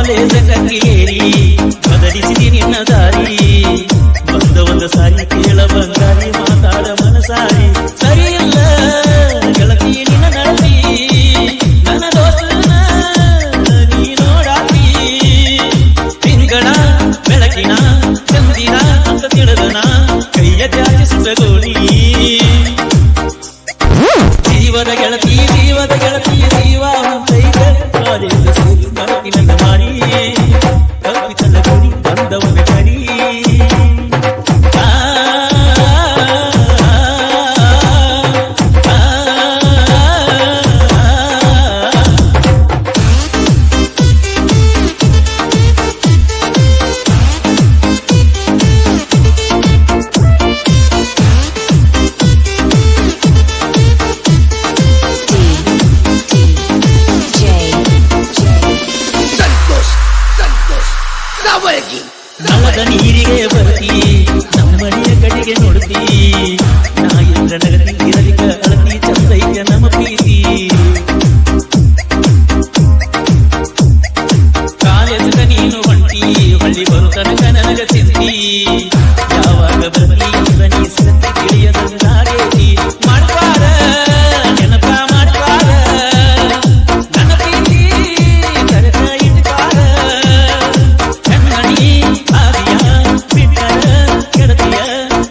College Kakkeri ಬದಲಿಸಿದಿ ನಿನ್ನ ದಾರಿ ಬಂದ ಒಂದು ಸಾರಿ ಕೇಳ ಬಂಗಾರಿ ಮಾತಾಡ ಮನಸಾರಿ ಸರಿ ಇಲ್ಲ ಗೆಳತಿ ನಿನ್ನ ನಡತಿ ನನ್ನ ದೋಸ್ತನ ನೀ ನೋಡಾತಿ ತಿಂಗಳ ಬೆಳಕಿನ ಚಂದಿನ ಅಂತ ತಿಳಿದನ ಕೈಯ ತ್ಯಾಜಿಸಿದ ಗೋಳಿ ಜೀವದ ಗೆಳತಿ ಜೀವ ಅಂತೈತ ಕಾಲೇಜ ಸೇರಿ ಮರತಿ ನನ್ನ ಮಾರಿ ಕಲ್ಪಿಸಲ ಗುರಿ ಬಂದವನ ಕರಿ ನಳದ ನೀರಿಗೆ ಬರ್ತಿ ನಮ್ಮನೆಯ ಕಡೆಗೆ ನೋಡ್ತಿ ನಾ ಎಂದ್ರ ನಗತಿ ಇರಲಿಕ ಅಳತಿ ಚಂದೈಕ ನಮ್ಮ ಪ್ರೀತಿ ಕಾಲೇಜಕ ನೀನು ಹೊಂಟಿ ಹೊಳ್ಳಿ ಬರು ತನಕ ನನಗ ಚಿಂತಿ ಯಾವಾಗ ಬರಲಿ ಅಂತ ನೀ ಸತ್ತಿ ತಿಳಿಯದಂಗಾಗೇತಿ ಮಾಡ್ಬಾರ ನೆನಪ ಮಾಡ್ಬಾರ ನನ್ನ ಪ್ರೀತಿ ಕರೆತ ಇಟ್ಬಾರ ಕಣ್ಣಣಿ ಆದಿಯ ಬಿಟ್ಟರ ಗೆಳತಿಯ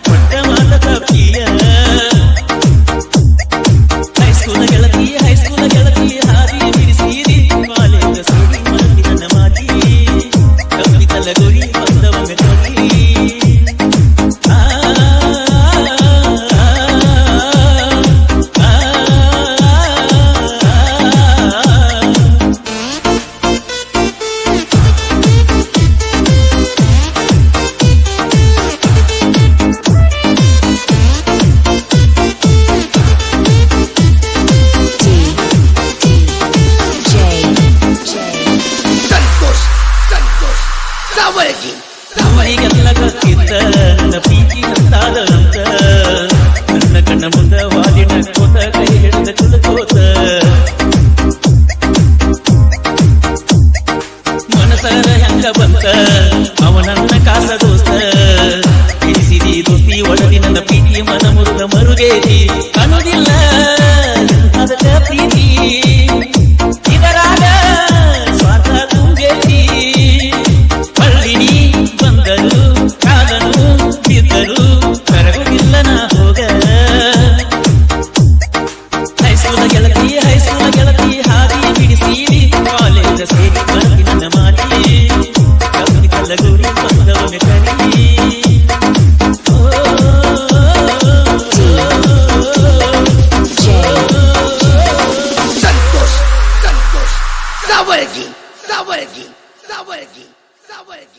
ಪಟ್ಟ ಮಾತ ತಪ್ಪಿಯ ಹೈಸ್ಕೂಲ ಗೆಳತಿ ಹಾದಿ ಬಿಡಿಸಿದಿ ಕಾಲೇಜ ಸೇರಿ ಮರತಿ ನನ್ನ ಮಾತಿ ಕಪ್ಪಿತಲ್ಲ ಗುರಿ ಬಂದವನ ಕರಿ ಅವರಿಗೆಲ್ಲ ಗೊತ್ತಿತ್ತ ನನ್ನ ಪ್ರೀತಿ ಅಂತಾದಂತ ನನ್ನ ಕಣ್ಣ ಮುಂದ ವಾಲಿನ ಕೋತ ಕೈ ಹಿಡಿದ ಕುಲಕೋತ ಮನಸರ ಹೆಂಗ ಬಂತ ಅವನನ್ನ ಕಾಸ ದೋಸ್ತ ತಿಳಿಸಿದಿ ದೋಸ್ತಿ ಒಡದಿ ನನ್ನ ಪ್ರೀತಿ ಮನ ಮುರುಗ ಮರುಗೇತಿ ಅನ್ನೋದಿಲ್ಲ ಅದಕ್ಕ ಪ್ರೀತಿ ಇದರಾಗ ಸ್ವಾರ್ಥ ತುಂಬೇತಿ ಹಳ್ಳಿನಿ ಬಂದರು ಕಾದನು ಬಿದ್ದರು ಕರಗುದಿಲ್ಲ ನಾ ಹೋಗ ಹೈಸ್ಕೂಲ ಗೆಳತಿ ಹಾದಿ ಬಿಡಿಸಿದಿ ಕಾಲೇಜ ಸೇರಿ ಮರತಿ ನನ್ನ ಮಾತಿ ಕಪ್ಪಿತಲ್ಲ ಗುರಿ ಬಂದವನ ಕರಿ Sawargi.